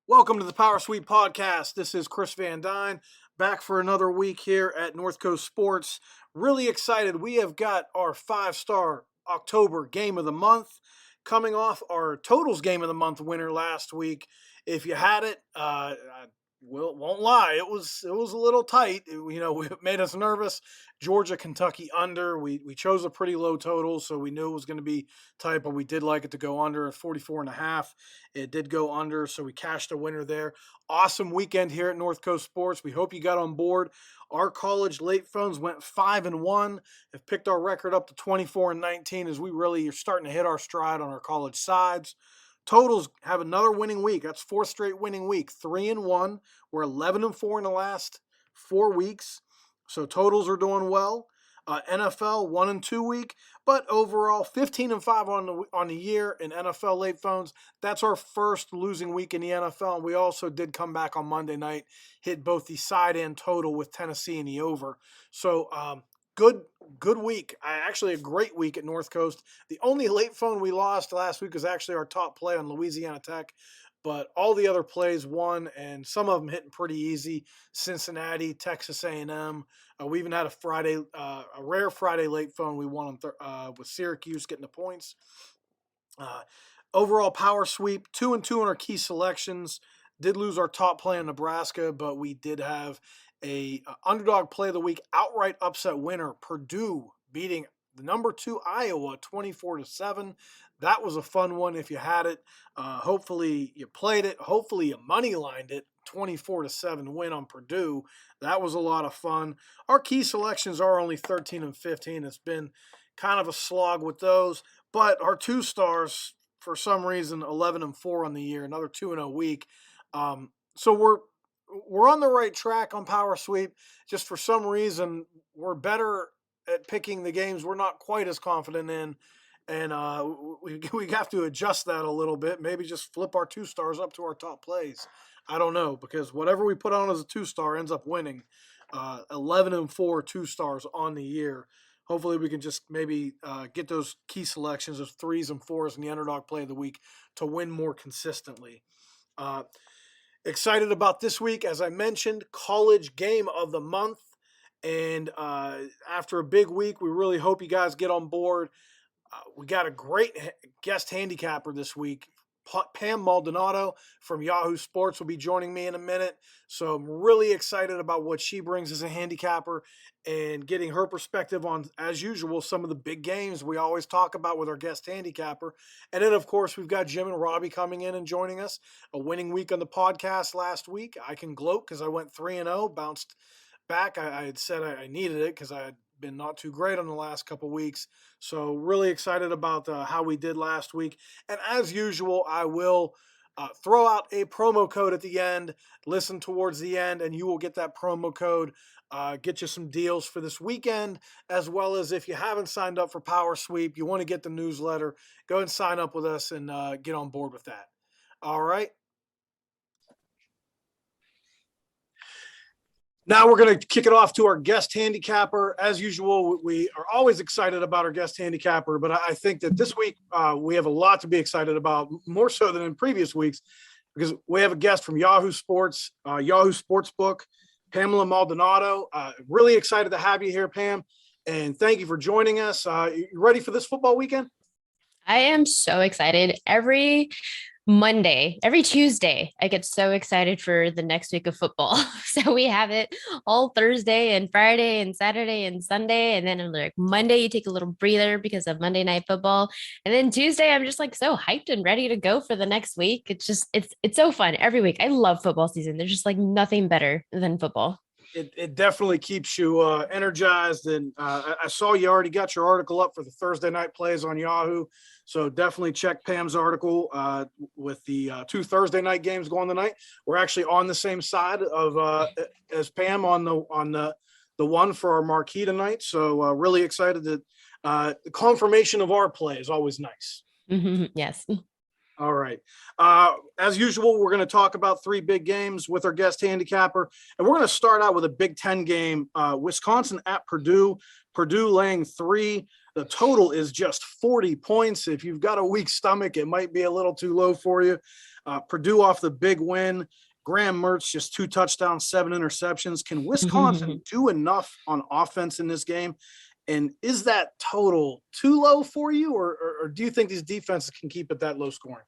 Welcome to the Power Sweep Podcast. This is Chris Van Dyne, back for another week here at NorthCoast Sports. Really excited. We have got our five-star October game of the month coming off our totals game of the month winner last week. If you had it, I won't lie, it was a little tight. It made us nervous. Georgia, Kentucky under. We chose a pretty low total, so we knew it was going to be tight, but we did like it to go under at 44.5. It did go under, so we cashed a winner there. Awesome weekend here at North Coast Sports. We hope you got on board. Our college late phones went 5-1, have picked our record up to 24-19 as we really are starting to hit our stride on our college sides. Totals have another winning week. That's fourth straight winning week. 3-1. We're 11-4 in the last 4 weeks. So totals are doing well. NFL 1-2 week, but overall 15-5 on the year in NFL late phones. That's our first losing week in the NFL. And we also did come back on Monday night, hit both the side and total with Tennessee in the over. So good week. Actually a great week at North Coast. The only late phone we lost last week was actually our top play on Louisiana Tech. But all the other plays won, and some of them hitting pretty easy. Cincinnati, Texas A&M. We even had a rare Friday late phone we won with Syracuse getting the points. Overall power sweep, 2-2 on our key selections. Did lose our top play in Nebraska, but we did have a underdog play of the week outright upset winner. Purdue beating the number 2 Iowa 24-7. That was a fun one if you had it. Hopefully you played it. Hopefully you money lined it. 24-7 win on Purdue. That was a lot of fun. Our key selections are only 13 and 15. It's been kind of a slog with those, but our 2 stars for some reason 11-4 on the year, another 2-0 week. So we're on the right track on power sweep. Just for some reason we're better at picking the games we're not quite as confident in. And we have to adjust that a little bit. Maybe just flip our 2 stars up to our top plays. I don't know, because whatever we put on as a 2-star ends up winning. 11-4 2 stars on the year. Hopefully we can just maybe get those key selections of 3s and 4s in the underdog play of the week to win more consistently. Excited about this week, as I mentioned, college game of the month. And after a big week, we really hope you guys get on board. We got a great guest handicapper this week. Pam Maldonado from Yahoo Sports will be joining me in a minute. So I'm really excited about what she brings as a handicapper and getting her perspective on, as usual, some of the big games we always talk about with our guest handicapper. And then, of course, we've got Jim and Robbie coming in and joining us. A winning week on the podcast last week. I can gloat because I went 3-0, bounced back. I had said I needed it because I had been not too great on the last couple weeks. So really excited about how we did last week. And as usual, I will throw out a promo code at the end. Listen towards the end, and you will get that promo code. Get you some deals for this weekend, as well as if you haven't signed up for Power Sweep, you want to get the newsletter, go and sign up with us and get on board with that. All right. Now we're going to kick it off to our guest handicapper. As usual, we are always excited about our guest handicapper, but I think that this week we have a lot to be excited about, more so than in previous weeks, because we have a guest from Yahoo Sports, Yahoo Sportsbook, Pamela Maldonado. Really excited to have you here, Pam, and thank you for joining us. You ready for this football weekend? I am so excited. Every Monday, every Tuesday, I get so excited for the next week of football. So we have it all Thursday and Friday and Saturday and Sunday. And then like Monday, you take a little breather because of Monday Night Football. And then Tuesday, I'm just like so hyped and ready to go for the next week. It's so fun every week. I love football season. There's just like nothing better than football. It definitely keeps you energized. And I saw you already got your article up for the Thursday night plays on Yahoo. So definitely check Pam's article with the 2 Thursday night games going tonight. We're actually on the same side of as Pam on the one for our marquee tonight. So really excited that the confirmation of our play is always nice. Yes. All right. As usual, we're going to talk about 3 big games with our guest handicapper. And we're going to start out with a Big Ten game, Wisconsin at Purdue. Purdue laying 3. The total is just 40 points. If you've got a weak stomach, it might be a little too low for you. Purdue off the big win. Graham Mertz just 2 touchdowns, 7 interceptions. Can Wisconsin do enough on offense in this game? And is that total too low for you, or do you think these defenses can keep it that low scoring?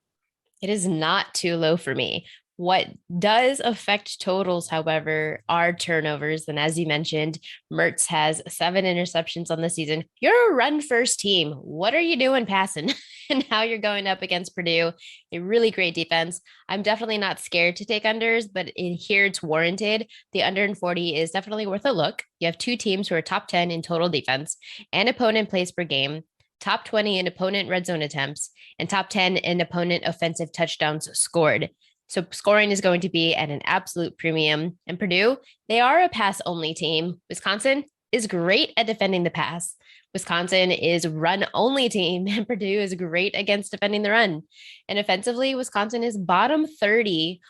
It is not too low for me. What does affect totals, however, are turnovers. And as you mentioned, Mertz has 7 interceptions on the season. You're a run first team. What are you doing passing? And now you're going up against Purdue, a really great defense. I'm definitely not scared to take unders, but here it's warranted. The under in 40 is definitely worth a look. You have two teams who are top 10 in total defense and opponent plays per game, top 20 in opponent red zone attempts, and top 10 in opponent offensive touchdowns scored. So scoring is going to be at an absolute premium. And Purdue, they are a pass only team. Wisconsin is great at defending the pass. Wisconsin is run only team, and Purdue is great against defending the run. And offensively, Wisconsin is bottom 30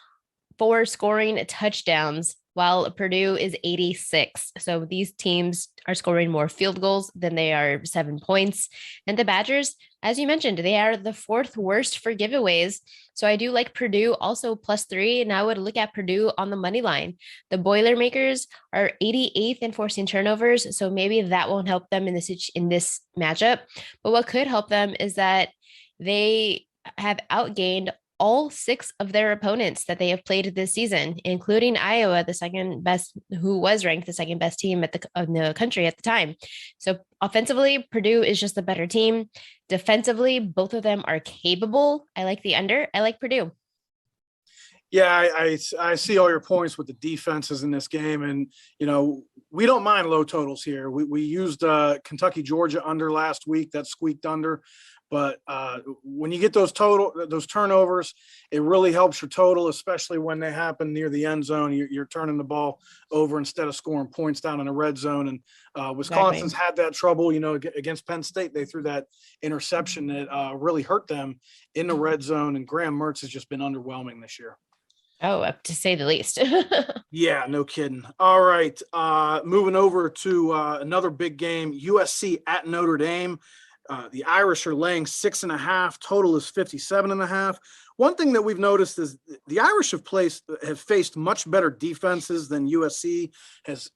for scoring touchdowns, while Purdue is 86. So these teams are scoring more field goals than they are 7 points. And the Badgers, as you mentioned, they are the 4th worst for giveaways. So I do like Purdue also +3, and I would look at Purdue on the money line. The Boilermakers are 88th in forcing turnovers, so maybe that won't help them in this matchup. But what could help them is that they have outgained all 6 of their opponents that they have played this season, including Iowa, the second best, who was ranked the second best team in the country at the time. So offensively, Purdue is just the better team. Defensively, both of them are capable. I like the under. I like Purdue. Yeah, I see all your points with the defenses in this game, and we don't mind low totals here. We used Kentucky Georgia under last week, that squeaked under, but when you get those turnovers, it really helps your total, especially when they happen near the end zone. You're turning the ball over instead of scoring points down in the red zone. And Wisconsin's had that trouble, against Penn State. They threw that interception that really hurt them in the red zone, and Graham Mertz has just been underwhelming this year. Oh, up to say the least. Yeah, no kidding. All right. Moving over to another big game, USC at Notre Dame. The Irish are laying 6.5. Total is 57.5. One thing that we've noticed is the Irish have faced much better defenses than USC is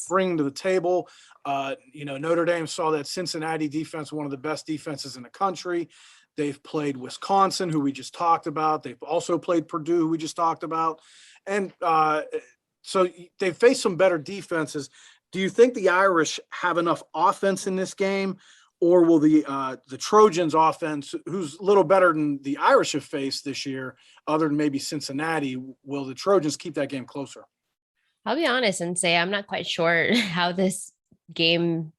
bringing to the table. Notre Dame saw that Cincinnati defense, one of the best defenses in the country. They've played Wisconsin, who we just talked about. They've also played Purdue, who we just talked about. And so they've faced some better defenses. Do you think the Irish have enough offense in this game, or will the Trojans offense, who's a little better than the Irish have faced this year, other than maybe Cincinnati, will the Trojans keep that game closer? I'll be honest and say I'm not quite sure how this game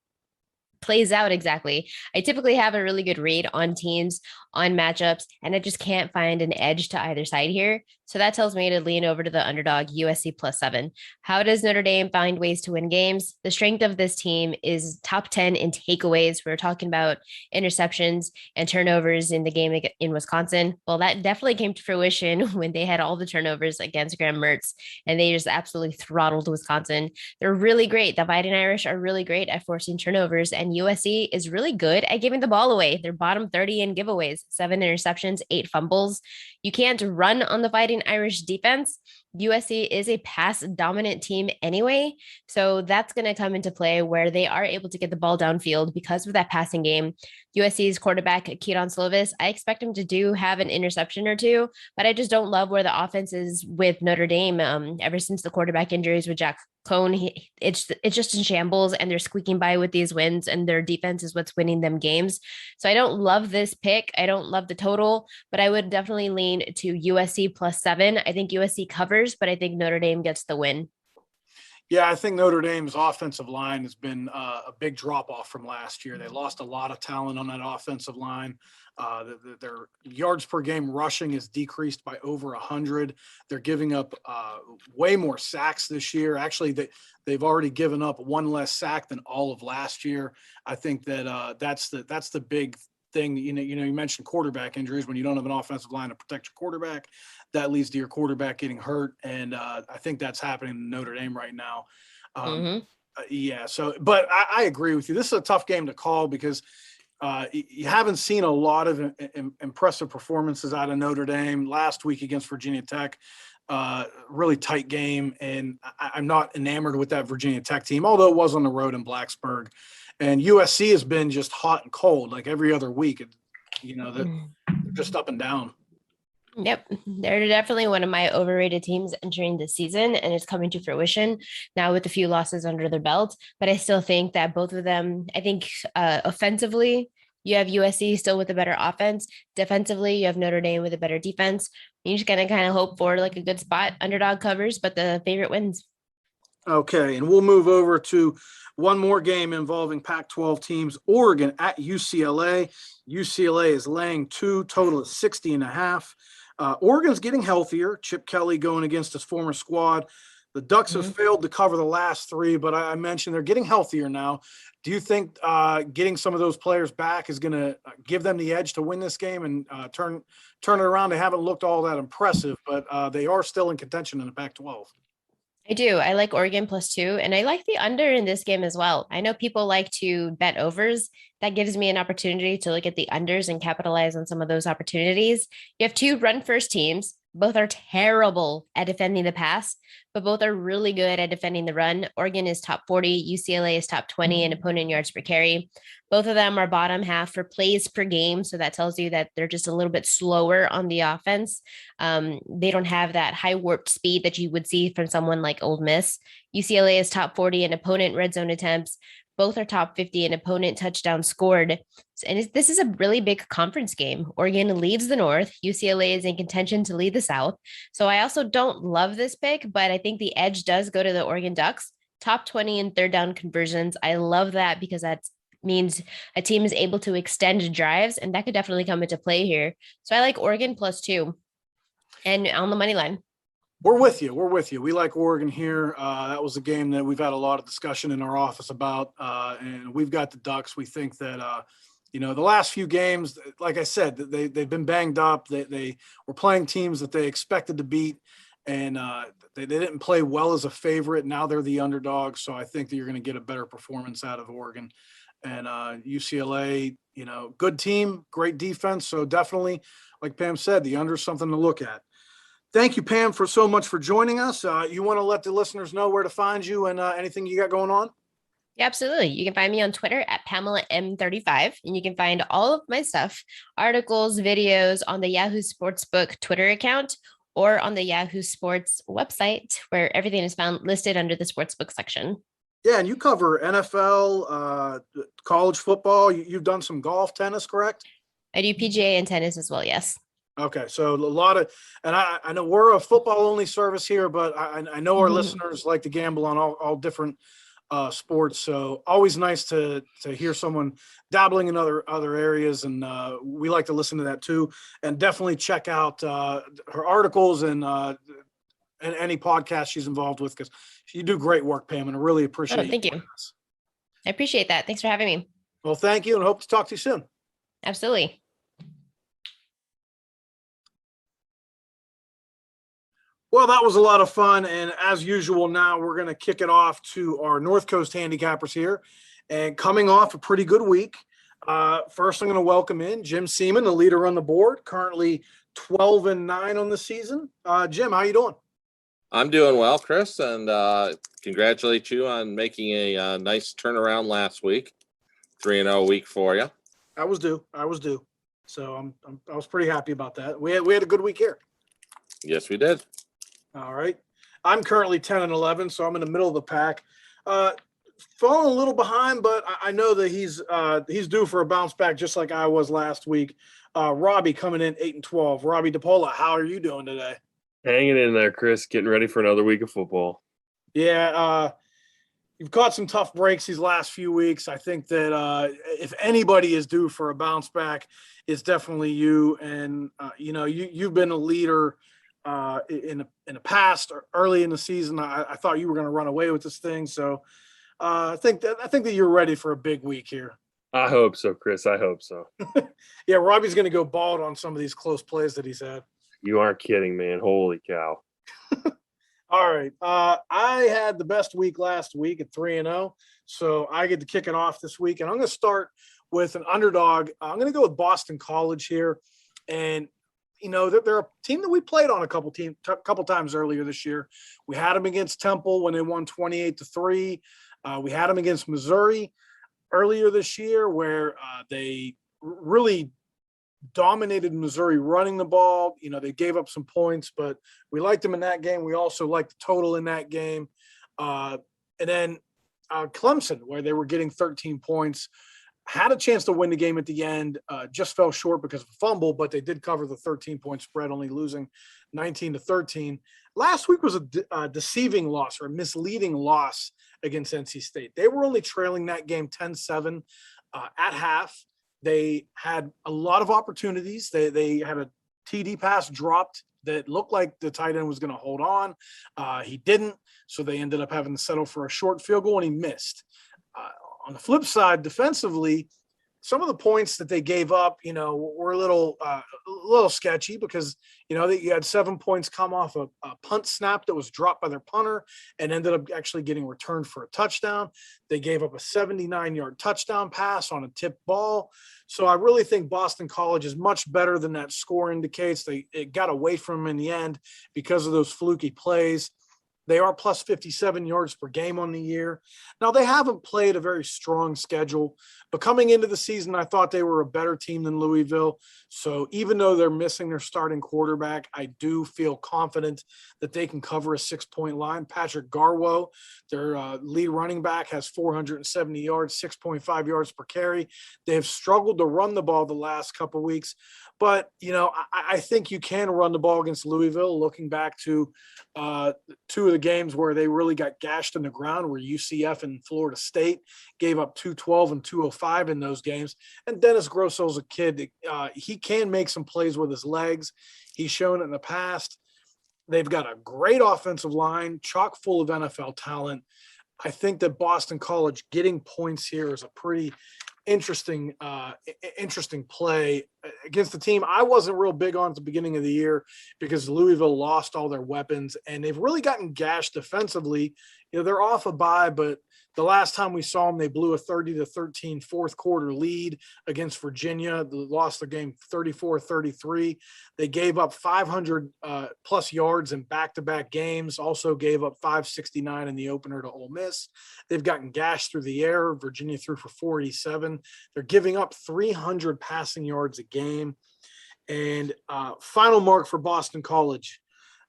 plays out exactly. I typically have a really good read on teams, on matchups, and I just can't find an edge to either side here. So that tells me to lean over to the underdog USC +7. How does Notre Dame find ways to win games? The strength of this team is top 10 in takeaways. We're talking about interceptions and turnovers in the game in Wisconsin. Well, that definitely came to fruition when they had all the turnovers against Graham Mertz, and they just absolutely throttled Wisconsin. They're really great. The Fighting Irish are really great at forcing turnovers, and USC is really good at giving the ball away. They're bottom 30 in giveaways, 7 interceptions, 8 fumbles. You can't run on the Fighting Irish defense. USC is a pass dominant team anyway. So that's going to come into play where they are able to get the ball downfield because of that passing game. USC's quarterback, Keaton Slovis, I expect him to have an interception or two, but I just don't love where the offense is with Notre Dame. Ever since the quarterback injuries with Jack Cohn, it's just in shambles, and they're squeaking by with these wins, and their defense is what's winning them games. So I don't love this pick. I don't love the total, but I would definitely lean to USC +7. I think USC covers, but I think Notre Dame gets the win. Yeah, I think Notre Dame's offensive line has been a big drop-off from last year. They lost a lot of talent on that offensive line. Their yards per game rushing is decreased by over 100. They're giving up way more sacks this year. Actually, they've already given up one less sack than all of last year. I think that that's the big thing. You mentioned quarterback injuries. When you don't have an offensive line to protect your quarterback, that leads to your quarterback getting hurt, and I think that's happening in Notre Dame right now. Yeah. So, but I agree with you. This is a tough game to call because You haven't seen a lot of impressive performances out of Notre Dame. Last week against Virginia Tech, really tight game, and I'm not enamored with that Virginia Tech team, although it was on the road in Blacksburg. And USC has been just hot and cold, like every other week. They're just up and down. Yep, they're definitely one of my overrated teams entering the season, and it's coming to fruition now with a few losses under their belt. But I still think that both of them, I think offensively, you have USC still with a better offense. Defensively, you have Notre Dame with a better defense. You just gotta kind of hope for like a good spot. Underdog covers, but the favorite wins. Okay, and we'll move over to one more game involving Pac-12 teams. Oregon at UCLA. UCLA is laying 2, total of 60.5. Oregon's getting healthier. Chip Kelly going against his former squad. The Ducks have failed to cover the last 3, but I mentioned they're getting healthier now. Do you think getting some of those players back is going to give them the edge to win this game and turn it around? They haven't looked all that impressive, but they are still in contention in the Pac-12. I do. I like Oregon +2, and I like the under in this game as well. I know people like to bet overs. That gives me an opportunity to look at the unders and capitalize on some of those opportunities. You have 2 run first teams. Both are terrible at defending the pass, but both are really good at defending the run. Oregon is top 40, UCLA is top 20 in opponent yards per carry. Both of them are bottom half for plays per game. So that tells you that they're just a little bit slower on the offense. They don't have that high warp speed that you would see from someone like Ole Miss. UCLA is top 40 in opponent red zone attempts. Both are top 50 in opponent touchdowns scored. And this is a really big conference game. Oregon leads the North. UCLA is in contention to lead the South. So I also don't love this pick, but I think the edge does go to the Oregon Ducks. Top 20 in third down conversions. I love that because that means a team is able to extend drives, and that could definitely come into play here. So I like Oregon +2 and on the money line. We're with you. We like Oregon here. That was a game that we've had a lot of discussion in our office about, and we've got the Ducks. We think that, the last few games, like I said, they've been banged up. They were playing teams that they expected to beat, and they didn't play well as a favorite. Now they're the underdog, so I think that you're going to get a better performance out of Oregon. And UCLA, good team, great defense. So definitely, like Pam said, the under is something to look at. Thank you, Pam, for so much for joining us. You want to let the listeners know where to find you and anything you got going on? Yeah, absolutely. You can find me on Twitter at Pamela M35, and you can find all of my stuff, articles, videos on the Yahoo Sportsbook Twitter account or on the Yahoo Sports website, where everything is found listed under the sportsbook section. Yeah, and you cover NFL, college football. You've done some golf, tennis, correct? I do PGA and tennis as well, yes. Okay, so a lot of, and I know we're a football-only service here, but I know our listeners like to gamble on all different sports. So always nice to hear someone dabbling in other areas, and we like to listen to that too. And definitely check out her articles and any podcast she's involved with, because you do great work, Pam, and I really appreciate thank you. I appreciate that. Thanks for having me. Well, thank you, and hope to talk to you soon. Absolutely. Well, that was a lot of fun, and as usual, now we're going to kick it off to our North Coast handicappers here, and coming off a pretty good week. First, I'm going to welcome in Jim Seaman, the leader on the board, currently 12-9 on the season. Jim, how you doing? I'm doing well, Chris, and congratulate you on making a nice turnaround last week. 3-0 week for you. I was due. So I was pretty happy about that. We had a good week here. Yes, we did. All right. I'm currently 10-11, so I'm in the middle of the pack. Falling a little behind, but I know that he's due for a bounce back, just like I was last week. Robbie coming in 8-12. Robbie DePola, how are you doing today? Hanging in there, Chris. Getting ready for another week of football. Yeah, you've caught some tough breaks these last few weeks. I think that if anybody is due for a bounce back, it's definitely you. And you've been a leader in the past, or early in the season. I thought you were going to run away with this thing. So I think that you're ready for a big week here. I hope so, Chris. I hope so. Yeah, Robbie's going to go bald on some of these close plays that he's had. You aren't kidding, man. Holy cow. All right. I had the best week last week at 3-0. So I get to kick it off this week. And I'm going to start with an underdog. I'm going to go with Boston College here. And, they're a team that we played on a couple times earlier this year. We had them against Temple when they won 28-3. We had them against Missouri earlier this year where they really dominated Missouri running the ball. They gave up some points, but we liked them in that game. We also liked the total in that game. And then Clemson, where they were getting 13 points, had a chance to win the game at the end, just fell short because of a fumble, but they did cover the 13-point spread, only losing 19-13. Last week was a deceiving loss or a misleading loss against NC State. They were only trailing that game 10-7 at half. They had a lot of opportunities. They had a TD pass dropped that looked like the tight end was going to hold on. He didn't, so they ended up having to settle for a short field goal, and he missed. On the flip side, defensively, some of the points that they gave up, were a little sketchy because, you had 7 points come off a punt snap that was dropped by their punter and ended up actually getting returned for a touchdown. They gave up a 79-yard touchdown pass on a tipped ball. So I really think Boston College is much better than that score indicates. It got away from them in the end because of those fluky plays. They are plus 57 yards per game on the year. Now, they haven't played a very strong schedule, but coming into the season, I thought they were a better team than Louisville. So even though they're missing their starting quarterback, I do feel confident that they can cover a 6-point line. Patrick Garwo, their lead running back, has 470 yards, 6.5 yards per carry. They have struggled to run the ball the last couple of weeks. But, I think you can run the ball against Louisville, looking back to two of the games where they really got gashed in the ground, where UCF and Florida State gave up 212 and 205 in those games. And Dennis Grosso's a kid. He can make some plays with his legs. He's shown it in the past. They've got a great offensive line, chock full of NFL talent. I think that Boston College getting points here is a pretty interesting play against the team I wasn't real big on at the beginning of the year because Louisville lost all their weapons and they've really gotten gashed defensively. They're off a bye, but the last time we saw them, they blew a 30-13 fourth quarter lead against Virginia. They lost the game 34-33. They gave up 500 plus yards in back-to-back games, also gave up 569 in the opener to Ole Miss. They've gotten gashed through the air. Virginia threw for 487. They're giving up 300 passing yards a game. And final mark for Boston College.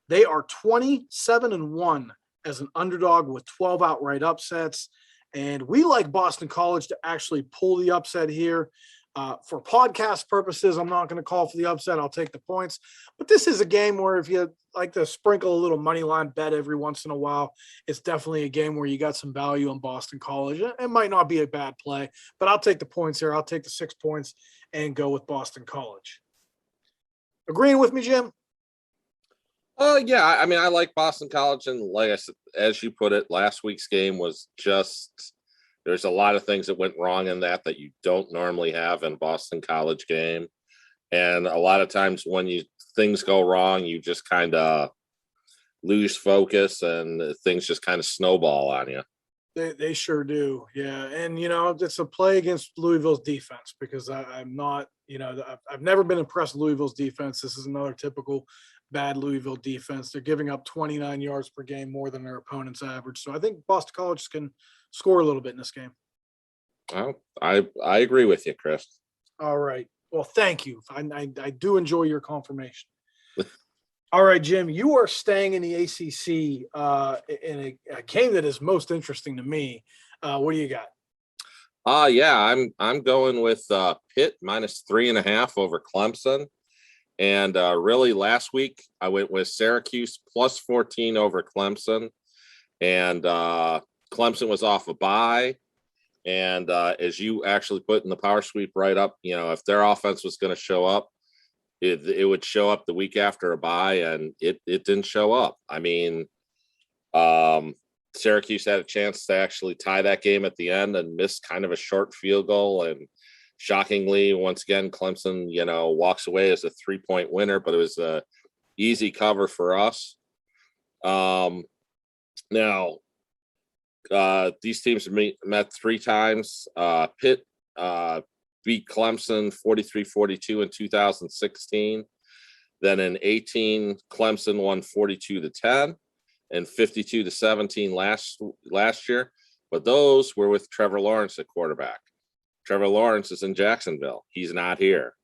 They are 27-1 as an underdog with 12 outright upsets. And we like Boston College to actually pull the upset here. For podcast purposes, I'm not going to call for the upset. I'll take the points. But this is a game where if you like to sprinkle a little money line bet every once in a while, it's definitely a game where you got some value on Boston College. It might not be a bad play, but I'll take the points here. I'll take the 6 points and go with Boston College. Agreeing with me, Jim? Yeah, I mean, I like Boston College, and like I said, as you put it, last week's game was just there's a lot of things that went wrong in that you don't normally have in a Boston College game, and a lot of times when things go wrong, you just kind of lose focus, and things just kind of snowball on you. They sure do, yeah. And it's a play against Louisville's defense because I'm not, I've never been impressed with Louisville's defense. This is another typical bad Louisville defense. They're giving up 29 yards per game more than their opponent's average. So I think Boston College can score a little bit in this game. Well, I agree with you, Chris. All right. Well, thank you. I do enjoy your confirmation. All right, Jim, you are staying in the ACC in a game that is most interesting to me. What do you got? Yeah, I'm going with Pitt minus 3.5 over Clemson. And really last week I went with Syracuse plus 14 over Clemson. And Clemson was off a bye. And as you actually put in the power sweep right up, if their offense was going to show up, it would show up the week after a bye, and it didn't show up. I mean, Syracuse had a chance to actually tie that game at the end and missed kind of a short field goal. And shockingly, once again, Clemson, walks away as a 3-point winner, but it was a easy cover for us. Now, these teams met 3 times. Pitt beat Clemson 43-42 in 2016. Then in 18, Clemson won 42-10 and 52-17 last year. But those were with Trevor Lawrence at quarterback. Trevor Lawrence is in Jacksonville. He's not here.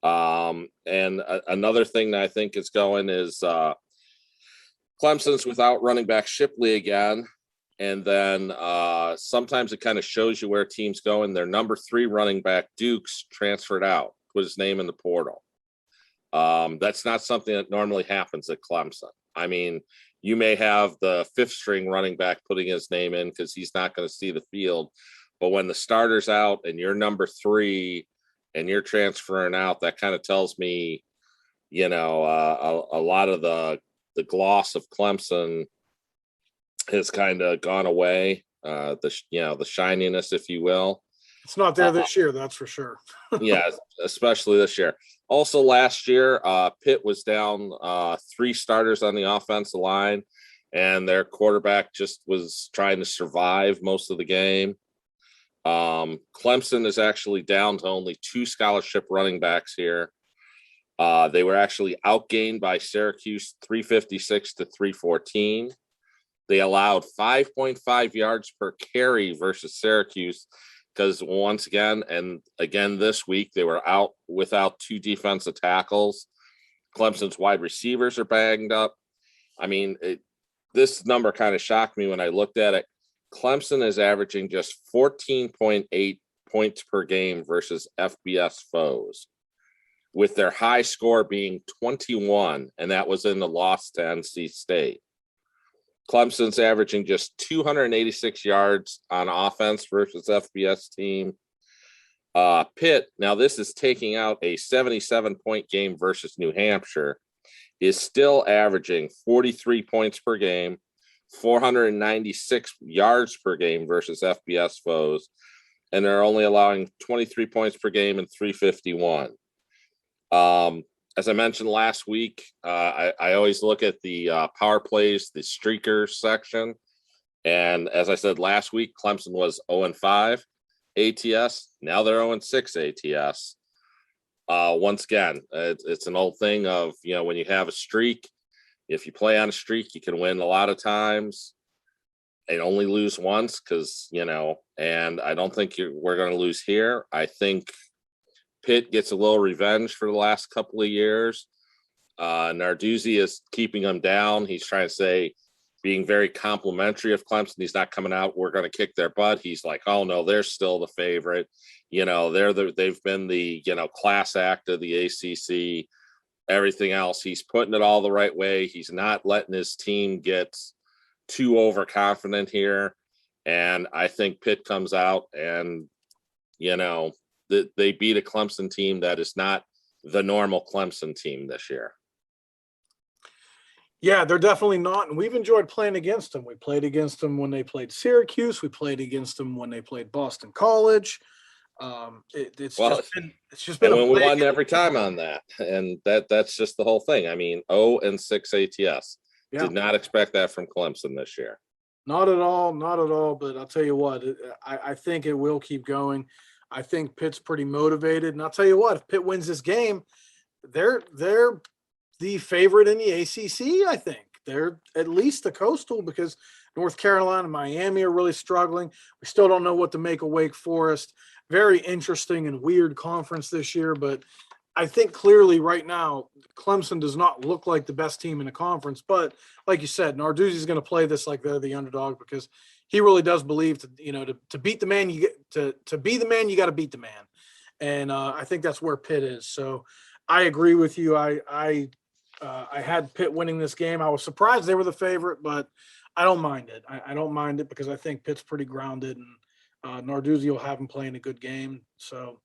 Another thing that I think is going is Clemson's without running back Shipley again. And then sometimes it kind of shows you where teams go. And their number 3 running back, Dukes, transferred out, put his name in the portal. That's not something that normally happens at Clemson. I mean, you may have the 5th string running back putting his name in because he's not going to see the field. But when the starter's out and you're number 3 and you're transferring out, that kind of tells me, a lot of the gloss of Clemson has kind of gone away. The shininess, if you will. It's not there this year, that's for sure. Yeah, especially this year. Also, last year, Pitt was down 3 starters on the offensive line, and their quarterback just was trying to survive most of the game. Clemson is actually down to only 2 scholarship running backs here. They were actually outgained by Syracuse 356-314. They allowed 5.5 yards per carry versus Syracuse because once again, and again this week, they were out without 2 defensive tackles. Clemson's wide receivers are banged up. I mean, this number kind of shocked me when I looked at it. Clemson is averaging just 14.8 points per game versus FBS foes, with their high score being 21, and that was in the loss to NC State. Clemson's averaging just 286 yards on offense versus FBS team. Pitt, now this is taking out a 77-point game versus New Hampshire, is still averaging 43 points per game, 496 yards per game versus FBS foes, and they're only allowing 23 points per game and 351. As I mentioned last week, I always look at the power plays, the streakers section. And as I said last week, Clemson was 0-5 ATS. Now they're 0-6 ATS. Once again, it's an old thing of, when you have a streak, if you play on a streak, you can win a lot of times and only lose once because, and I don't think we're going to lose here. I think Pitt gets a little revenge for the last couple of years. Narduzzi is keeping them down. He's trying to say, being very complimentary of Clemson. He's not coming out, we're going to kick their butt. He's like, oh no, they're still the favorite. They've been the, class act of the ACC, everything else. He's putting it all the right way. He's not letting his team get too overconfident here. And I think Pitt comes out and, they beat a Clemson team that is not the normal Clemson team this year. Yeah, they're definitely not. And we've enjoyed playing against them. We played against them when they played Syracuse. We played against them when they played Boston College. It's just been when we won every time on that. And that's just the whole thing. I mean, 0-6 ATS. Yeah. Did not expect that from Clemson this year. Not at all. But I'll tell you what, I think it will keep going. I think Pitt's pretty motivated. And I'll tell you what, if Pitt wins this game, they're the favorite in the ACC, I think. They're at least the Coastal because North Carolina and Miami are really struggling. We still don't know what to make of Wake Forest. Very interesting and weird conference this year, but I think clearly right now Clemson does not look like the best team in the conference. But like you said, Narduzzi is going to play this like they're the underdog because he really does believe to beat the man, to be the man, you got to beat the man. And I think that's where Pitt is. So I agree with you. I had Pitt winning this game. I was surprised they were the favorite, but I don't mind it. I don't mind it because I think Pitt's pretty grounded, and Narduzzi will have them playing a good game. So,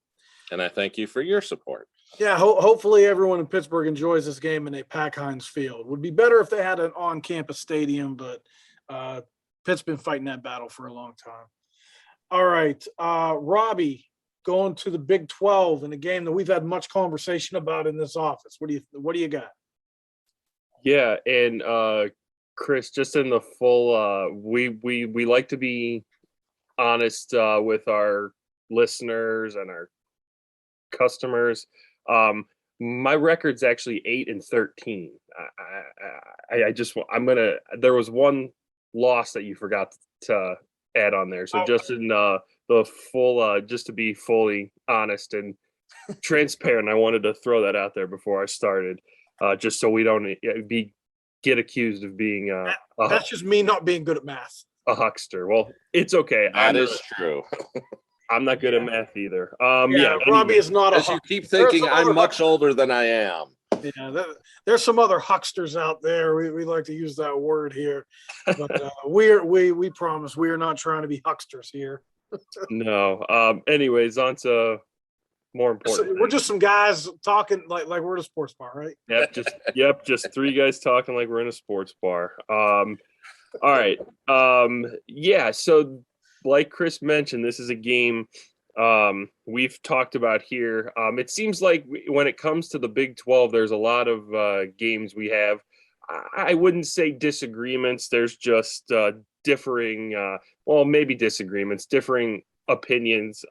and I thank you for your support. Yeah, hopefully everyone in Pittsburgh enjoys this game and they pack Heinz Field. Would be better if they had an on-campus stadium, but Pitt's been fighting that battle for a long time. All right, Robbie, going to the Big 12 in a game that we've had much conversation about in this office. What do you got? Yeah, and Chris, just in the full, we like to be honest with our listeners and our customers. My record's actually 8-13. There was one loss that you forgot to add on there. So just in the full, just to be fully honest and transparent, I wanted to throw that out there before I started, just so we don't get accused of being that's just me not being good at math. a huckster. Well, it's okay. That is true. I'm not good at math either. Robbie is not a As you huckster. keep thinking I'm much older than I am. Yeah, there's some other hucksters out there. We like to use that word here, but we promise we are not trying to be hucksters here. No. Anyways, on to more important. We're just some guys talking like we're at a sports bar, right? Just three guys talking like we're in a sports bar. All right. So like Chris mentioned, this is a game we've talked about here. It seems like when it comes to the Big 12, there's a lot of games we have. I wouldn't say disagreements. There's just differing opinions.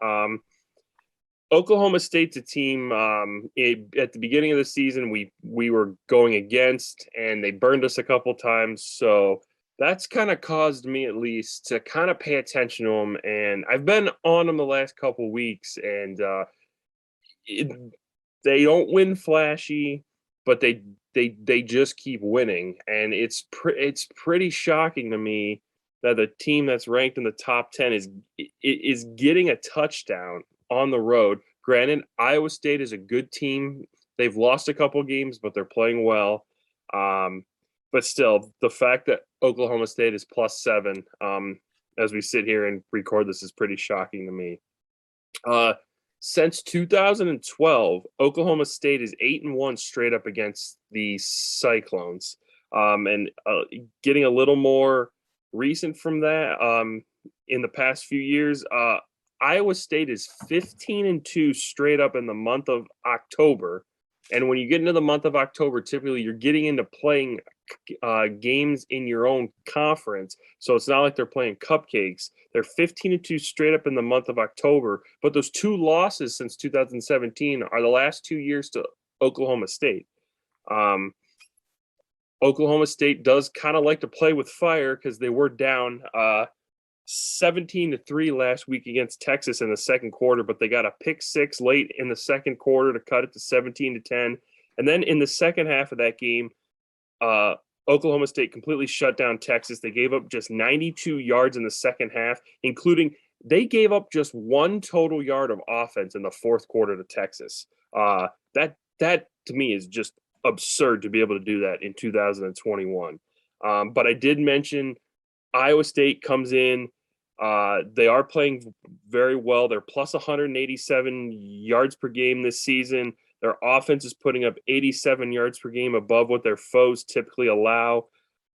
Oklahoma State's a team at the beginning of the season we were going against, and they burned us a couple times. So that's kind of caused me at least to kind of pay attention to them. And I've been on them the last couple weeks, and they don't win flashy, but they just keep winning. And it's pretty shocking to me that the team that's ranked in the top 10 is getting a touchdown on the road. Granted, Iowa State is a good team. They've lost a couple games, but they're playing well. But still, the fact that Oklahoma State is +7 as we sit here and record this is pretty shocking to me. Since 2012, Oklahoma State is 8-1 straight up against the Cyclones. And getting a little more recent from that, in the past few years, Iowa State is 15-2 straight up in the month of October. And when you get into the month of October, typically you're getting into playing games in your own conference. So it's not like they're playing cupcakes. They're 15-2 straight up in the month of October. But those two losses since 2017 are the last 2 years to Oklahoma State. Oklahoma State does kind of like to play with fire because they were down 17-3 last week against Texas in the second quarter, but they got a pick six late in the second quarter to cut it to 17-10. And then in the second half of that game, Oklahoma State completely shut down Texas. They gave up just 92 yards in the second half, including they gave up just one total yard of offense in the fourth quarter to Texas. That to me is just absurd to be able to do that in 2021. But I did mention Iowa State comes in. They are playing very well. They're plus 187 yards per game this season. Their offense is putting up 87 yards per game above what their foes typically allow.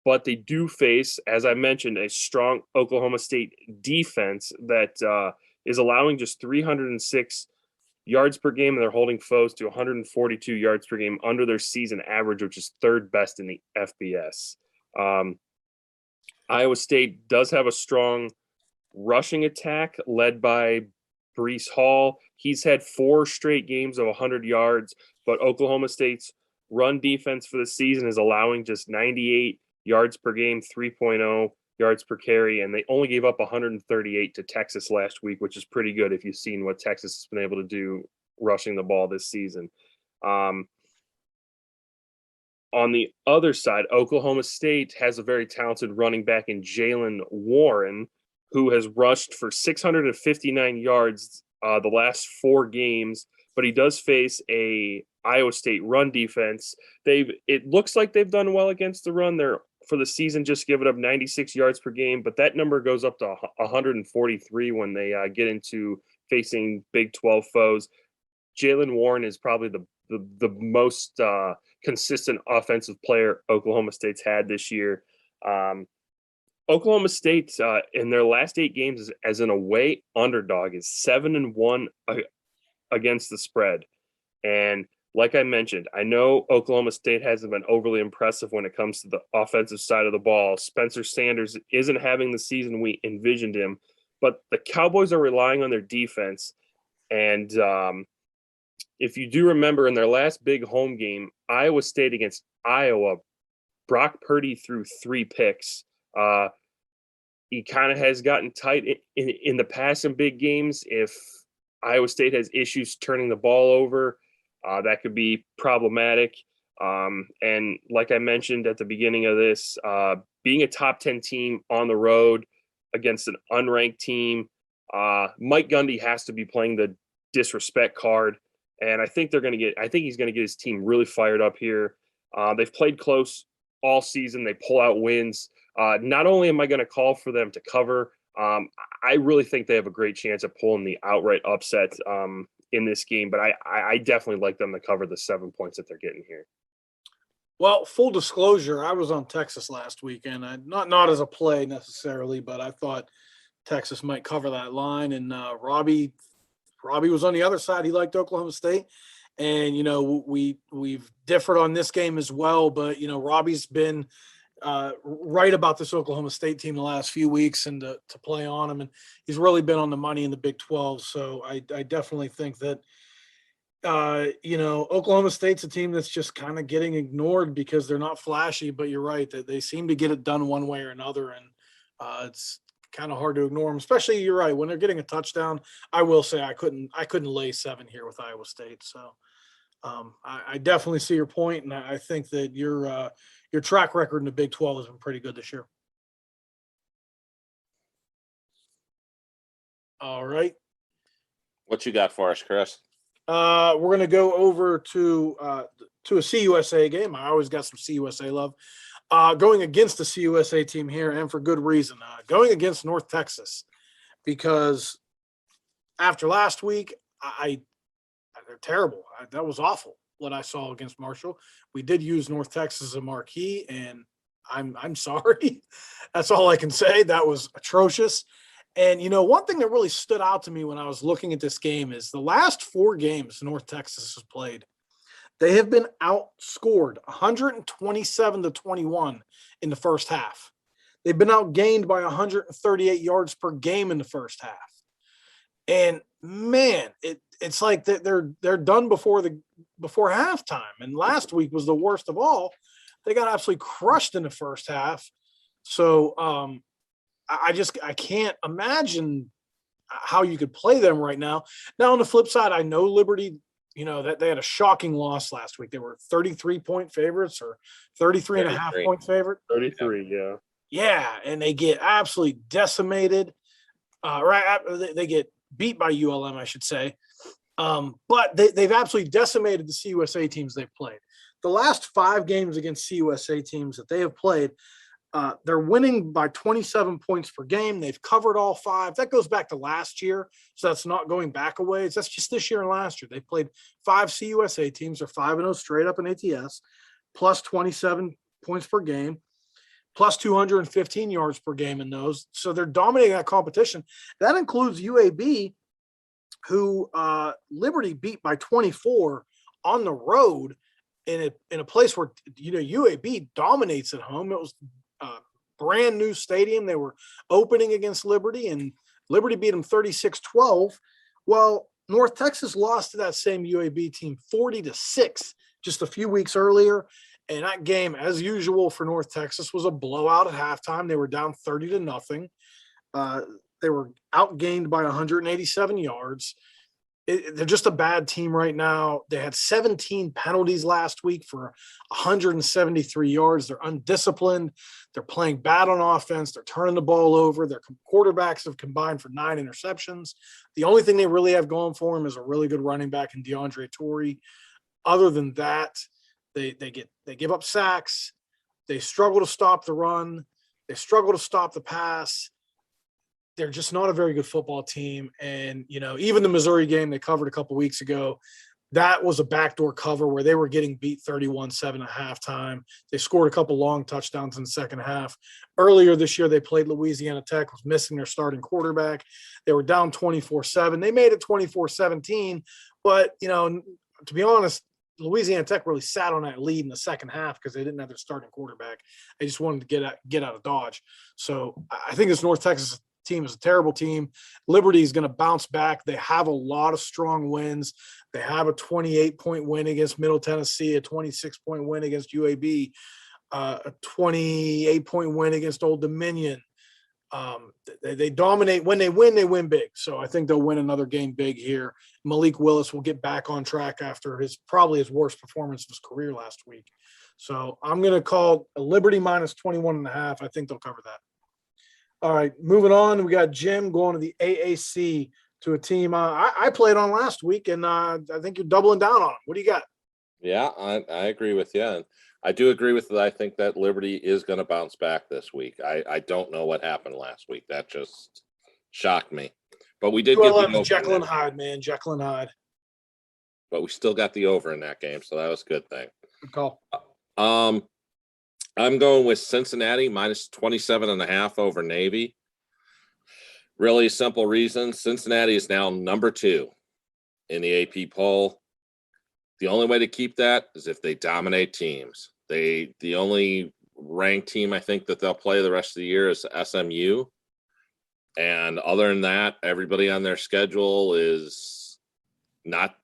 But they do face, as I mentioned, a strong Oklahoma State defense that is allowing just 306 yards per game, and they're holding foes to 142 yards per game under their season average, which is third best in the FBS. Iowa State does have a strong rushing attack led by Breece Hall. He's had 4 straight games of 100 yards, but Oklahoma State's run defense for the season is allowing just 98 yards per game, 3.0 yards per carry, and they only gave up 138 to Texas last week, which is pretty good if you've seen what Texas has been able to do rushing the ball this season. On the other side, Oklahoma State has a very talented running back in Jalen Warren, who has rushed for 659 yards the last 4 games, but he does face a Iowa State run defense. It looks like they've done well against the run. They're for the season just giving up 96 yards per game, but that number goes up to 143 when they get into facing Big 12 foes. Jalen Warren is probably the most consistent offensive player Oklahoma State's had this year. Oklahoma State in their last 8 games as an away underdog is 7-1 against the spread. And like I mentioned, I know Oklahoma State hasn't been overly impressive when it comes to the offensive side of the ball. Spencer Sanders isn't having the season we envisioned him, but the Cowboys are relying on their defense. And if you do remember in their last big home game, Iowa State against Iowa, Brock Purdy threw 3 picks. He kind of has gotten tight in the past in big games. If Iowa State has issues turning the ball over, that could be problematic. And like I mentioned at the beginning of this, being a top 10 team on the road against an unranked team, Mike Gundy has to be playing the disrespect card. And I think he's going to get his team really fired up here. They've played close all season. They pull out wins. Not only am I going to call for them to cover, I really think they have a great chance of pulling the outright upset in this game, but I definitely like them to cover the 7 points that they're getting here. Well, full disclosure, I was on Texas last weekend. Not as a play necessarily, but I thought Texas might cover that line. And Robbie was on the other side. He liked Oklahoma State. And, we've differed on this game as well. But, Robbie's been right about this Oklahoma State team the last few weeks and to play on them. And he's really been on the money in the Big 12. So I definitely think that, Oklahoma State's a team that's just kind of getting ignored because they're not flashy, but you're right that they seem to get it done one way or another. And it's kind of hard to ignore them, especially you're right. When they're getting a touchdown, I will say I couldn't lay 7 here with Iowa State. So I definitely see your point. And I think that your track record in the Big 12 has been pretty good this year. All right. What you got for us, Chris? We're going to go over to a CUSA game. I always got some CUSA love. Going against the CUSA team here, and for good reason. Going against North Texas, because after last week, they're terrible. That was awful what I saw against Marshall. We did use North Texas as a marquee, and I'm sorry. That's all I can say. That was atrocious. And, one thing that really stood out to me when I was looking at this game is the last 4 games North Texas has played, they have been outscored 127-21 in the first half. They've been outgained by 138 yards per game in the first half. And, man, it's like they're done before halftime. And last week was the worst of all. They got absolutely crushed in the first half. So, I can't imagine how you could play them right now. Now, on the flip side, I know Liberty, that they had a shocking loss last week. They were 33-point favorites or 33.5-point favorite. 33, yeah. Yeah, and they get absolutely decimated. They get beat by ULM, I should say. But they've absolutely decimated the CUSA teams they've played. The last 5 games against CUSA teams that they have played, they're winning by 27 points per game. They've covered all 5. That goes back to last year, so that's not going back a ways. That's just this year and last year. They played 5 CUSA teams. They're 5-0 straight up in ATS, plus 27 points per game, plus 215 yards per game in those. So they're dominating that competition. That includes UAB, who Liberty beat by 24 on the road in a place where, UAB dominates at home. It was brand new stadium. They were opening against Liberty, and Liberty beat them 36-12. Well, North Texas lost to that same UAB team 40-6 just a few weeks earlier. And that game, as usual for North Texas, was a blowout at halftime. They were down 30-0. They were outgained by 187 yards. They're just a bad team right now. They had 17 penalties last week for 173 yards. They're undisciplined. They're playing bad on offense. They're turning the ball over. Their quarterbacks have combined for 9 interceptions. The only thing they really have going for them is a really good running back in DeAndre Torrey. Other than that, they give up sacks. They struggle to stop the run. They struggle to stop the pass. They're just not a very good football team. And, even the Missouri game they covered a couple weeks ago, that was a backdoor cover where they were getting beat 31-7 at halftime. They scored a couple long touchdowns in the second half. Earlier this year, they played Louisiana Tech, was missing their starting quarterback. They were down 24-7. They made it 24-17. But, to be honest, Louisiana Tech really sat on that lead in the second half because they didn't have their starting quarterback. They just wanted to get out of Dodge. So I think this North Texas team is a terrible team. Liberty is going to bounce back. They have a lot of strong wins. They have a 28-point win against Middle Tennessee, a 26-point win against UAB, a 28-point win against Old Dominion. They dominate. When they win big. So I think they'll win another game big here. Malik Willis will get back on track after probably his worst performance of his career last week. So I'm going to call a Liberty minus 21.5. I think they'll cover that. All right, moving on. We got Jim going to the AAC to a team I played on last week, and I think you're doubling down on them. What do you got? Yeah, I agree with you. And I do agree with that. I think that Liberty is going to bounce back this week. I don't know what happened last week. That just shocked me. But we did get the over. Jekyll and Hyde, man. Jekyll and Hyde. But we still got the over in that game, so that was a good thing. Good call. I'm going with Cincinnati minus 27.5 over Navy. Really simple reason. Cincinnati is now number 2 in the AP poll. The only way to keep that is if they dominate teams. The only ranked team I think that they'll play the rest of the year is SMU. And other than that, everybody on their schedule is not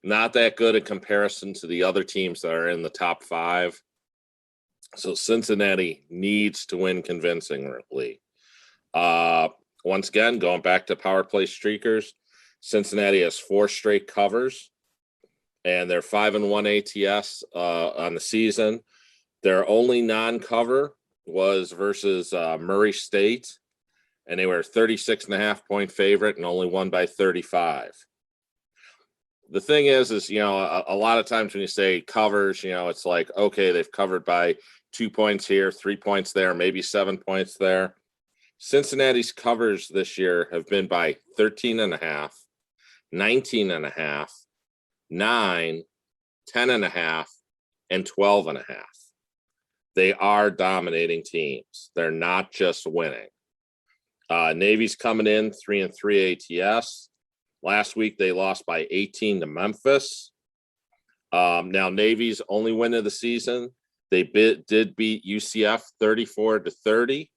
that good in comparison to the other teams that are in the top 5. So Cincinnati needs to win convincingly. Once again, going back to power play streakers, Cincinnati has 4 straight covers, and they're 5-1 ATS on the season. Their only non-cover was versus Murray State, and they were 36.5-point favorite and only won by 35. The thing is a lot of times when you say covers, it's like, okay, they've covered by 2 points here, 3 points there, maybe 7 points there. Cincinnati's covers this year have been by 13.5, 19.5, 9, 10.5, and 12.5. They are dominating teams. They're not just winning. Navy's coming in 3-3 ATS. Last week they lost by 18 to Memphis. Now Navy's only win of the season. They did beat UCF 34-30.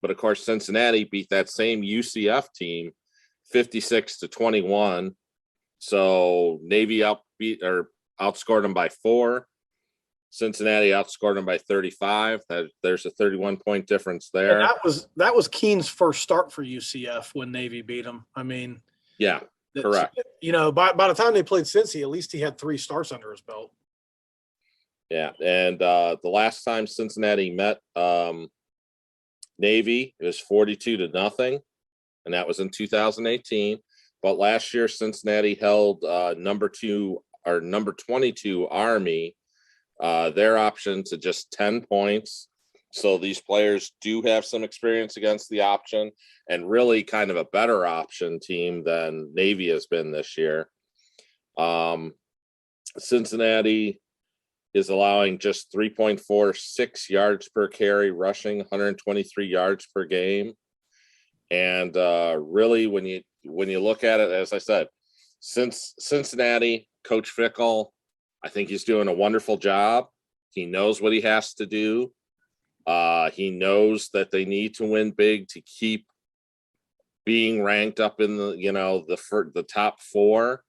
But of course, Cincinnati beat that same UCF team 56-21. So Navy outscored them by 4. Cincinnati outscored them by 35. There's a 31-point difference there. And that was Keene's first start for UCF when Navy beat them. I mean, yeah, correct. By the time they played Cincy, at least he had 3 starts under his belt. Yeah, and the last time Cincinnati met Navy, it was 42-0, and that was in 2018. But last year, Cincinnati held number 22 Army, their option to just 10 points. So these players do have some experience against the option, and really kind of a better option team than Navy has been this year. Cincinnati is allowing just 3.46 yards per carry, rushing 123 yards per game. And really, when you look at it, as I said, since Cincinnati, Coach Fickle, I think he's doing a wonderful job. He knows what he has to do. He knows that they need to win big to keep being ranked up in the top 4.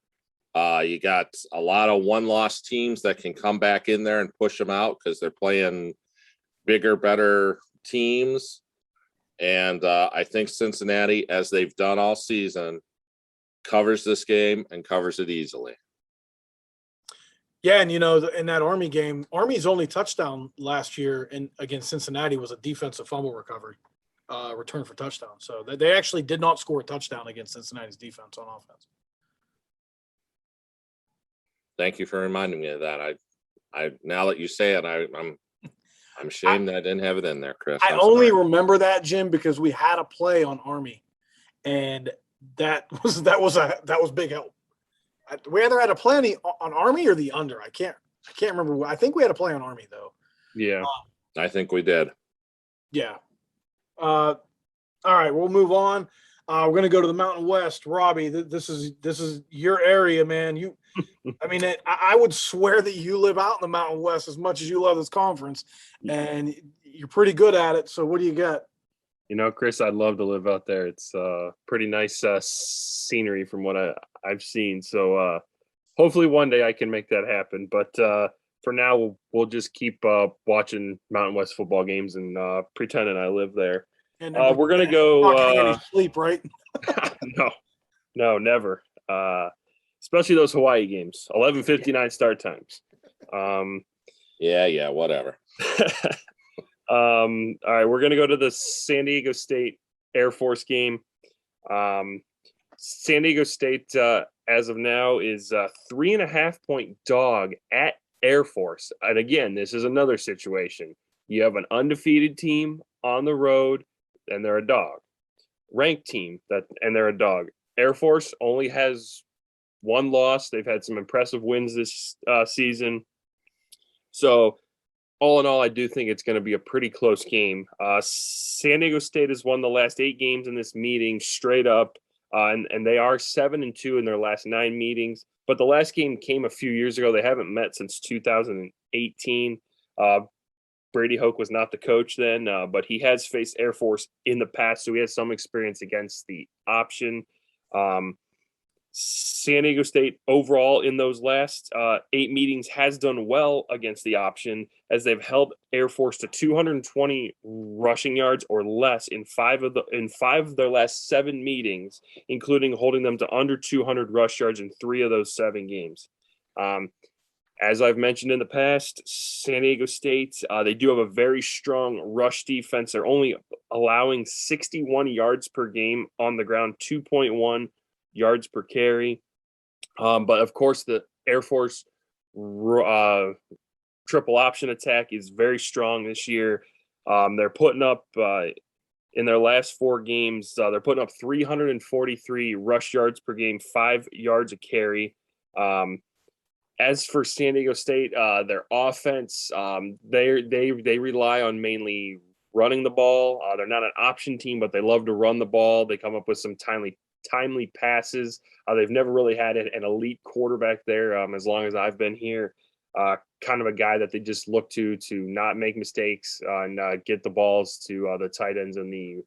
You got a lot of one-loss teams that can come back in there and push them out because they're playing bigger, better teams. And I think Cincinnati, as they've done all season, covers this game and covers it easily. Yeah, and in that Army game, Army's only touchdown last year against Cincinnati was a defensive fumble recovery, return for touchdown. So they actually did not score a touchdown against Cincinnati's defense on offense. Thank you for reminding me of that. I now that you say it, I'm ashamed that I didn't have it in there, Chris. I only remember that, Jim, because we had a play on Army, and that was big help. We either had a play on Army or the under. I can't remember. I think we had a play on Army though. Yeah, I think we did. Yeah. All right, we'll move on. We're going to go to the Mountain West. Robbie, this is your area, man. I would swear that you live out in the Mountain West as much as you love this conference, and you're pretty good at it. So what do you got? Chris, I'd love to live out there. It's pretty nice scenery from what I've seen. So hopefully one day I can make that happen. But for now, we'll just keep watching Mountain West football games and pretending I live there. And We're going to not getting any go sleep, right? No, never. Especially those Hawaii games, 11:59 start times. Yeah, whatever. All right, we're going to go to the San Diego State Air Force game. San Diego State, as of now, is a 3.5-point dog at Air Force. And again, this is another situation. You have an undefeated team on the road, and they're a dog. Ranked team, and they're a dog. Air Force only has one loss. They've had some impressive wins this season. So, all in all, I do think it's going to be a pretty close game. San Diego State has won the last 8 games in this meeting straight up, and they are 7-2 in their last 9 meetings. But the last game came a few years ago. They haven't met since 2018. Brady Hoke was not the coach then, but he has faced Air Force in the past, so he has some experience against the option. San Diego State overall in those last 8 meetings has done well against the option, as they've held Air Force to 220 rushing yards or less in 5 of their last 7 meetings, including holding them to under 200 rush yards in 3 of those 7 games. As I've mentioned in the past, San Diego State, they do have a very strong rush defense. They're only allowing 61 yards per game on the ground, 2.1 yards per carry. But of course, the Air Force triple option attack is very strong this year. They're putting up in their last 4 games, they're putting up 343 rush yards per game, 5 yards a carry. As for San Diego State, their offense, they rely on mainly running the ball. They're not an option team, but they love to run the ball. They come up with some timely passes. They've never really had an elite quarterback there as long as I've been here. Kind of a guy that they just look to not make mistakes and get the balls to the tight ends and the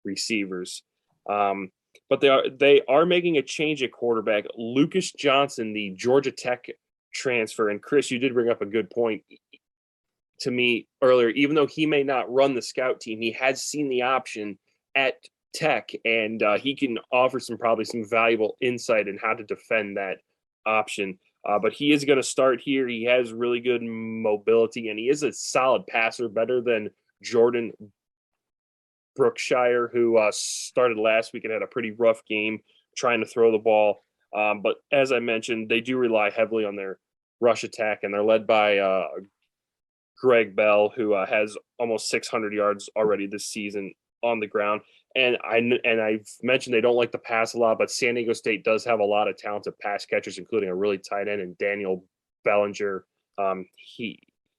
receivers. But they are making a change at quarterback. Lucas Johnson, the Georgia Tech transfer, and Chris, you did bring up a good point to me earlier. Even though he may not run the scout team, he has seen the option at Tech, and he can offer probably some valuable insight in how to defend that option. But he is going to start here. He has really good mobility, and he is a solid passer, better than Jordan Brookshire, who started last week and had a pretty rough game trying to throw the ball. But as I mentioned, they do rely heavily on their rush attack, and they're led by Greg Bell, who has almost 600 yards already this season on the ground. And I've mentioned they don't like to pass a lot, but San Diego State does have a lot of talented pass catchers, including a really tight end and Daniel Bellinger.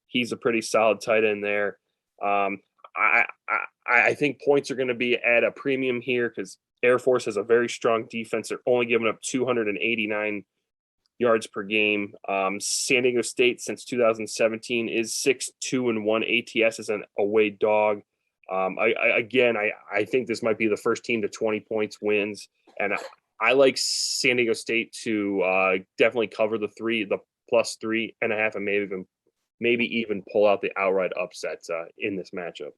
He's a pretty solid tight end there. I think points are going to be at a premium here because Air Force has a very strong defense. They're only giving up 289 yards per game. San Diego State, since 2017, is 6-2-1 ATS as an away dog. I think this might be the first team to 20 points wins, and I like San Diego State to definitely cover the plus 3.5, and maybe even pull out the outright upsets in this matchup.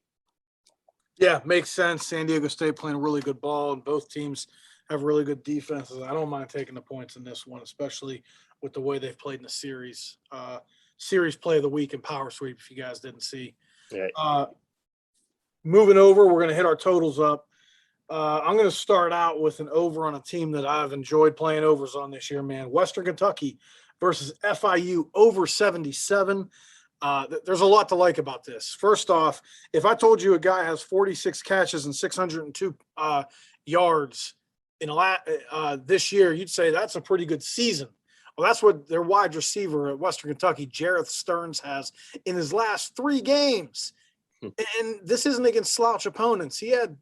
Yeah, makes sense. San Diego State playing really good ball, and both teams have really good defenses. I don't mind taking the points in this one, especially with the way they've played in the series. Series play of the week and power sweep, if you guys didn't see. Yeah. Moving over, we're going to hit our totals up. I'm going to start out with an over on a team that I've enjoyed playing overs on this year, man. Western Kentucky versus FIU, over 77. There's a lot to like about this. First off, if I told you a guy has 46 catches and 602 yards in this year, you'd say that's a pretty good season. Well, that's what their wide receiver at Western Kentucky, Jareth Stearns, has in his last 3 games. And this isn't against slouch opponents. He had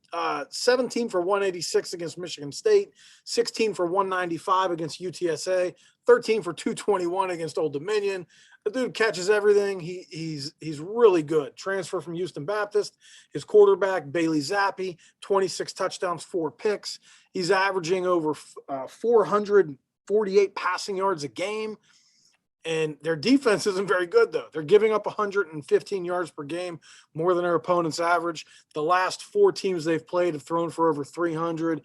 17 for 186 against Michigan State, 16 for 195 against UTSA, 13 for 221 against Old Dominion. The dude catches everything. He's really good. Transfer from Houston Baptist. His quarterback, Bailey Zappi, 26 touchdowns, 4 picks. He's averaging over 448 passing yards a game. And their defense isn't very good, though. They're giving up 115 yards per game, more than their opponent's average. The last 4 teams they've played have thrown for over 300,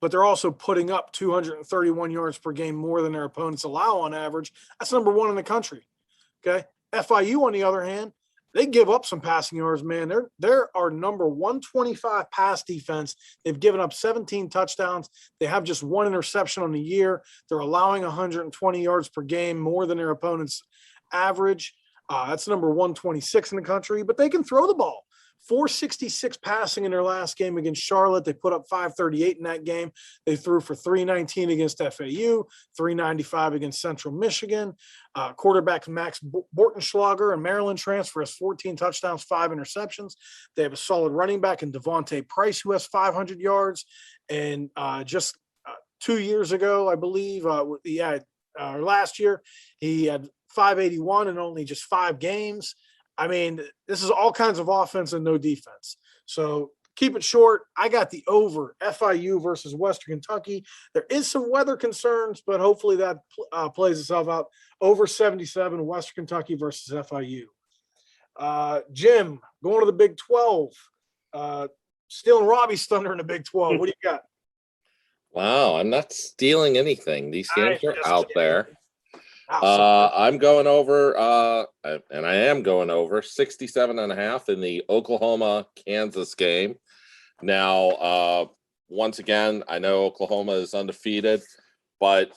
but they're also putting up 231 yards per game, more than their opponents allow on average. That's number 1 in the country. Okay. FIU, on the other hand, they give up some passing yards, man. They're our number 125 pass defense. They've given up 17 touchdowns. They have just 1 interception on the year. They're allowing 120 yards per game, more than their opponent's average. That's number 126 in the country, but they can throw the ball. 466 passing in their last game against Charlotte. They put up 538 in that game. They threw for 319 against FAU, 395 against Central Michigan. Quarterback Max Bortenschlager, a Maryland transfer, has 14 touchdowns, 5 interceptions. They have a solid running back in Devontae Price, who has 500 yards. And just 2 years ago, I believe, last year, he had 581 in only just 5 games. I mean, this is all kinds of offense and no defense. So keep it short. I got the over, FIU versus Western Kentucky. There is some weather concerns, but hopefully that plays itself out. Over 77, Western Kentucky versus FIU. Jim, going to the Big 12. Stealing Robbie's thunder in the Big 12. What do you got? Wow, I'm not stealing anything. These games are out there. Wow, I'm going over, and I am going over 67.5 in the Oklahoma-Kansas game. Now, once again, I know Oklahoma is undefeated, but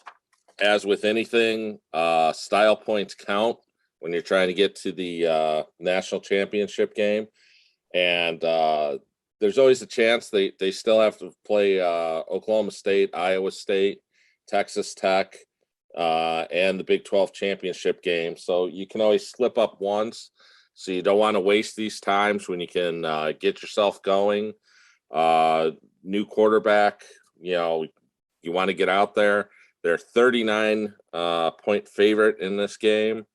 as with anything, style points count when you're trying to get to the national championship game. And there's always a chance they still have to play Oklahoma State, Iowa State, Texas Tech, and the Big 12 championship game. So you can always slip up once. So you don't want to waste these times when you can get yourself going. New quarterback, you want to get out there. They're 39 point favorite in this game.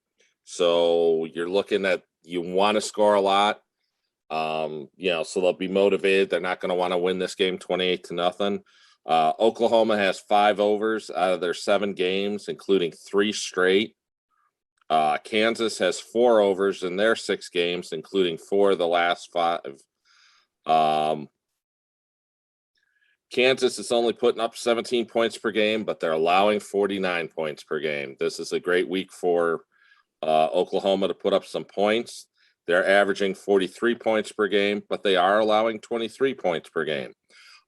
So you're looking at, you want to score a lot. So they'll be motivated. They're not going to want to win this game 28-0. Oklahoma has 5 overs out of their 7 games, including 3 straight. Kansas has 4 overs in their 6 games, including 4 of the last 5. Kansas is only putting up 17 points per game, but they're allowing 49 points per game. This is a great week for Oklahoma to put up some points. They're averaging 43 points per game, but they are allowing 23 points per game.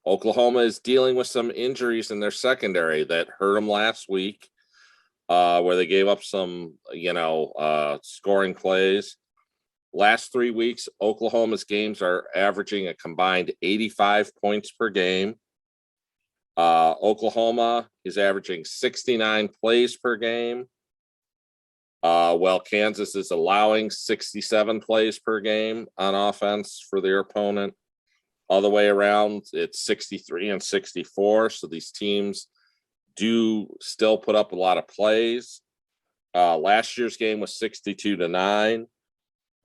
Oklahoma is dealing with some injuries in their secondary that hurt them last week, where they gave up some, scoring plays. Last 3 weeks, Oklahoma's games are averaging a combined 85 points per game. Oklahoma is averaging 69 plays per game, while Kansas is allowing 67 plays per game on offense for their opponent. Other way around, it's 63 and 64. So these teams do still put up a lot of plays. Last year's game was 62-9.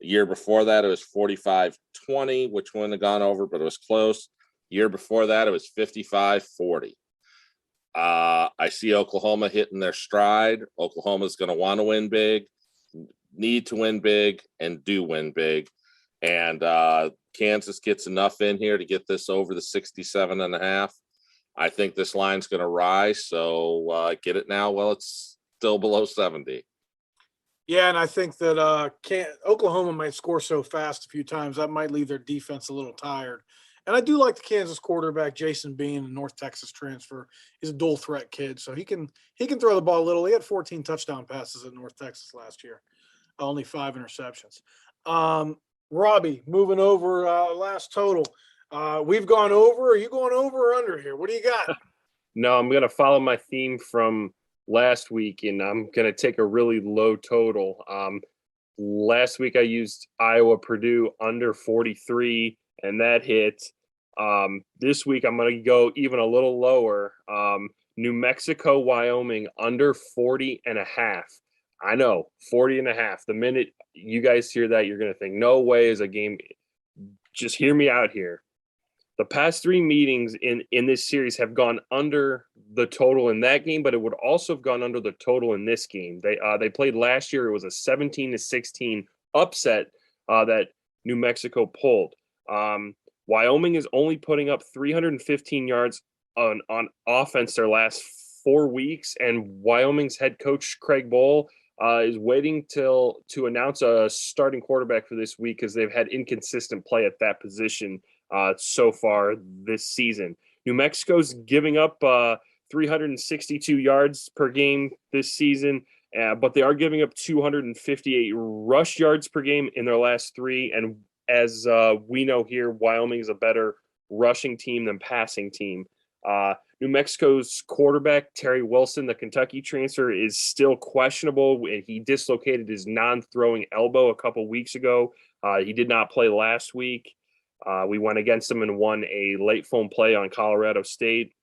The year before that, it was 45-20, which wouldn't have gone over, but it was close. Year before that, it was 55-40. I see Oklahoma hitting their stride. Oklahoma's going to want to win big, need to win big, and do win big. And Kansas gets enough in here to get this over the 67.5. I think this line's going to rise. So get it now. Well, it's still below 70. Yeah, and I think that Oklahoma might score so fast a few times that might leave their defense a little tired. And I do like the Kansas quarterback, Jason Bean, a North Texas transfer. He's a dual threat kid, so he can throw the ball a little. He had 14 touchdown passes at North Texas last year, only 5 interceptions. Robbie, moving over last total. We've gone over. Are you going over or under here? What do you got? No, I'm going to follow my theme from last week, and I'm going to take a really low total. Last week I used Iowa-Purdue under 43, and that hit. This week I'm going to go even a little lower. New Mexico, Wyoming, under 40.5. I know, 40.5. The minute you guys hear that, you're going to think, no way is a game. Just hear me out here. The past 3 meetings in this series have gone under the total in that game, but it would also have gone under the total in this game. They played last year. It was a 17-16 upset that New Mexico pulled. Wyoming is only putting up 315 yards on offense their last 4 weeks, and Wyoming's head coach Craig Bohl is waiting to announce a starting quarterback for this week because they've had inconsistent play at that position so far this season. New Mexico's giving up 362 yards per game this season, but they are giving up 258 rush yards per game in their last 3. And as we know here, Wyoming is a better rushing team than passing team. New Mexico's quarterback, Terry Wilson, the Kentucky transfer, is still questionable. He dislocated his non-throwing elbow a couple weeks ago. He did not play last week. We went against him and won a late phone play on Colorado State.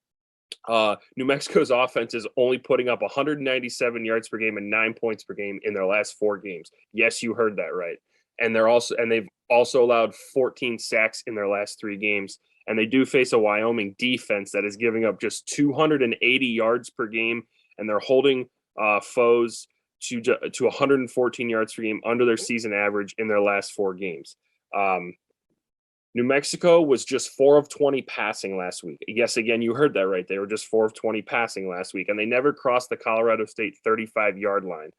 New Mexico's offense is only putting up 197 yards per game and 9 points per game in their last 4 games. Yes, you heard that right. And they've also allowed 14 sacks in their last 3 games. And they do face a Wyoming defense that is giving up just 280 yards per game, and they're holding foes to 114 yards per game under their season average in their last 4 games. New Mexico was just 4 of 20 passing last week. Yes, again, you heard that right. They were just 4 of 20 passing last week, and they never crossed the Colorado State 35-yard line.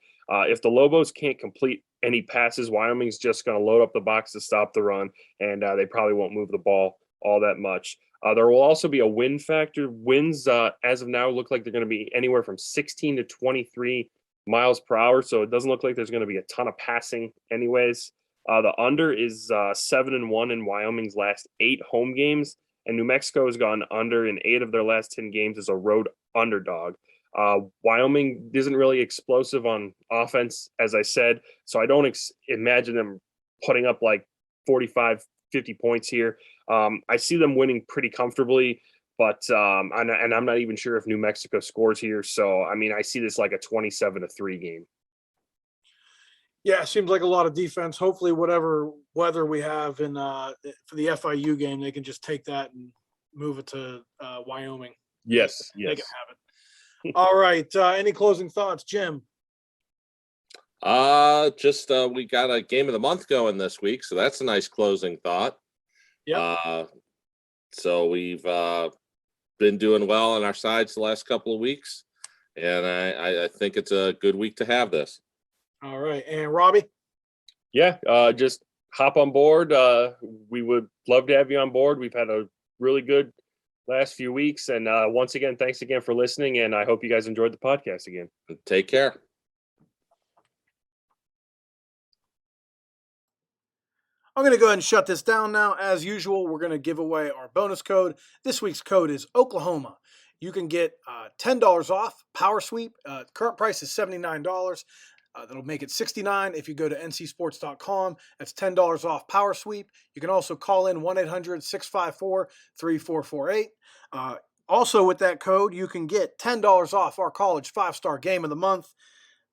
If the Lobos can't complete any passes, Wyoming's just going to load up the box to stop the run, and they probably won't move the ball all that much. There will also be a wind factor. Winds, as of now, look like they're going to be anywhere from 16 to 23 miles per hour, so it doesn't look like there's going to be a ton of passing anyways. The under is 7-1 in Wyoming's last 8 home games, and New Mexico has gone under in 8 of their last 10 games as a road underdog. Wyoming isn't really explosive on offense, as I said, so I don't imagine them putting up like 45, 50 points here. I see them winning pretty comfortably, but and I'm not even sure if New Mexico scores here. So, I mean, I see this like a 27-3 game. Yeah, it seems like a lot of defense. Hopefully, whatever weather we have in for the FIU game, they can just take that and move it to Wyoming. Yes. They can have it. All right. Any closing thoughts, Jim? Just we got a game of the month going this week, so that's a nice closing thought. Yeah. So we've been doing well on our sides the last couple of weeks, and I think it's a good week to have this. All right. And Robbie? Yeah, just hop on board. We would love to have you on board. We've had a really good last few weeks. And once again, thanks again for listening. And I hope you guys enjoyed the podcast again. Take care. I'm going to go ahead and shut this down now. As usual, we're going to give away our bonus code. This week's code is Oklahoma. You can get $10 off Power Sweep. Current price is $79. That'll make it $69 if you go to ncsports.com. That's $10 off Power Sweep. You can also call in 1-800-654-3448. Also, with that code, you can get $10 off our college 5-star game of the month.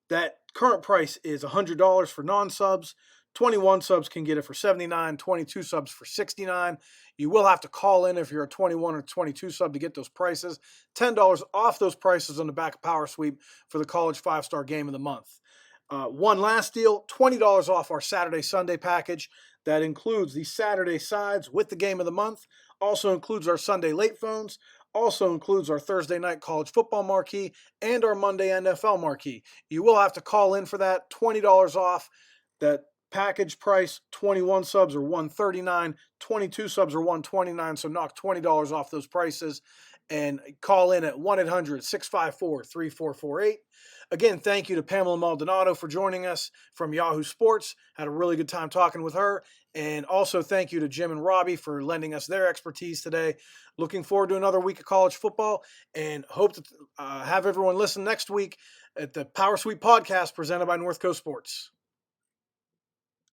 That current price is $100 for non-subs. 21 subs can get it for $79, 22 subs for $69. You will have to call in if you're a 21 or 22 sub to get those prices. $10 off those prices on the back of Power Sweep for the college 5-star game of the month. One last deal, $20 off our Saturday Sunday package. That includes the Saturday sides with the game of the month. Also includes our Sunday late phones. Also includes our Thursday night college football marquee and our Monday NFL marquee. You will have to call in for that. $20 off. That package price, 21 subs are $139, 22 subs are $129, so knock $20 off those prices and call in at 1-800-654-3448. Again, thank you to Pamela Maldonado for joining us from Yahoo Sports. Had a really good time talking with her. And also thank you to Jim and Robbie for lending us their expertise today. Looking forward to another week of college football and hope to have everyone listen next week at the Power Sweep podcast presented by NorthCoast Sports.